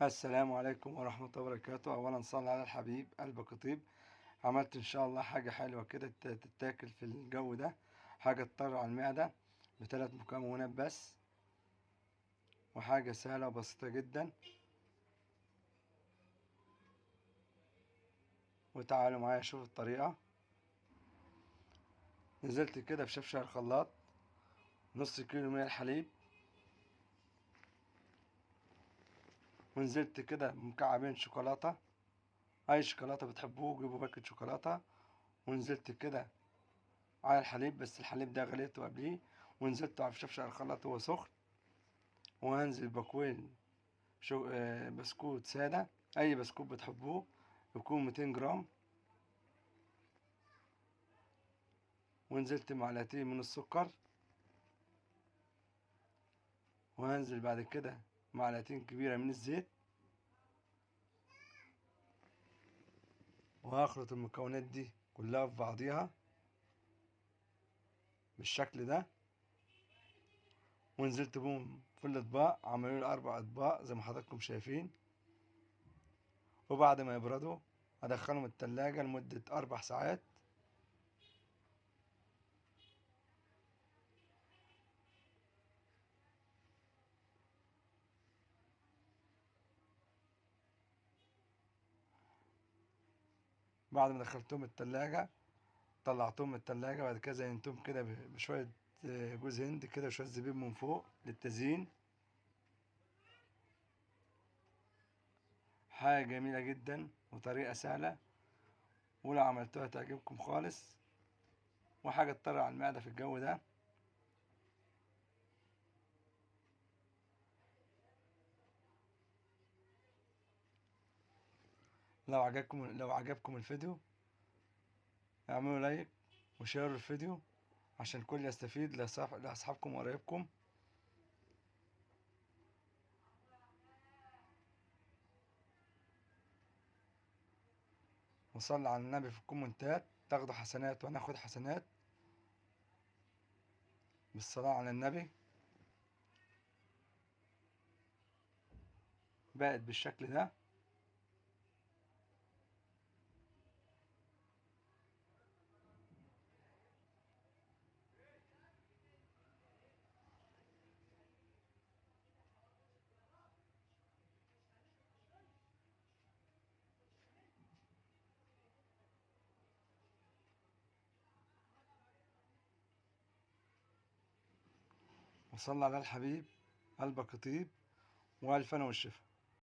السلام عليكم ورحمة الله وبركاته. أولا صلى على الحبيب قلبك طيب. عملت إن شاء الله حاجة حلوة كده تتاكل في الجو ده، حاجة تطر على المعدة بثلاث مكونات بس، وحاجة سهلة وبسيطة جدا. وتعالوا معايا شوف الطريقة. نزلت كده بشفشة الخلاط نص كيلو من الحليب، ونزلت كده بمكعبين شوكولاتة، أي شوكولاتة بتحبوه جيبوا باكت شوكولاتة. ونزلت كده على الحليب، بس الحليب ده غليته قبليه، ونزلته على شفشة الخلاط وهو سخن. وهنزل بكوين بسكوت سادة، أي بسكوت بتحبوه، يكون 200 جرام. ونزلت معلقتين من السكر، وهنزل بعد كده معلقتين كبيرة من الزيت، وهخلط المكونات دي كلها في بعضيها بالشكل ده. ونزلت بهم في الأطباق، عملوا لي 4 أطباق زي ما حضراتكم شايفين. وبعد ما يبردوا هدخلهم التلاجة لمدة 4 ساعات. بعد ما دخلتهم التلاجة طلعتهم من التلاجة، بعد كده زينتهم كده بشوية جوز هند كده وشوية زبيب من فوق للتزيين. حاجة جميلة جدا وطريقة سهلة، ولو عملتوها تعجبكم خالص، وحاجة تطر على المعدة في الجو ده. لو عجبكم الفيديو اعملوا لايك وشيروا الفيديو عشان الكل يستفيد، لأصحابكم وقرايبكم. وصلي على النبي في الكومنتات، تاخدوا حسنات وانا اخد حسنات بالصلاة على النبي. بقت بالشكل ده. وصلى على الحبيب قلبك يطيب، والف انا والشفا.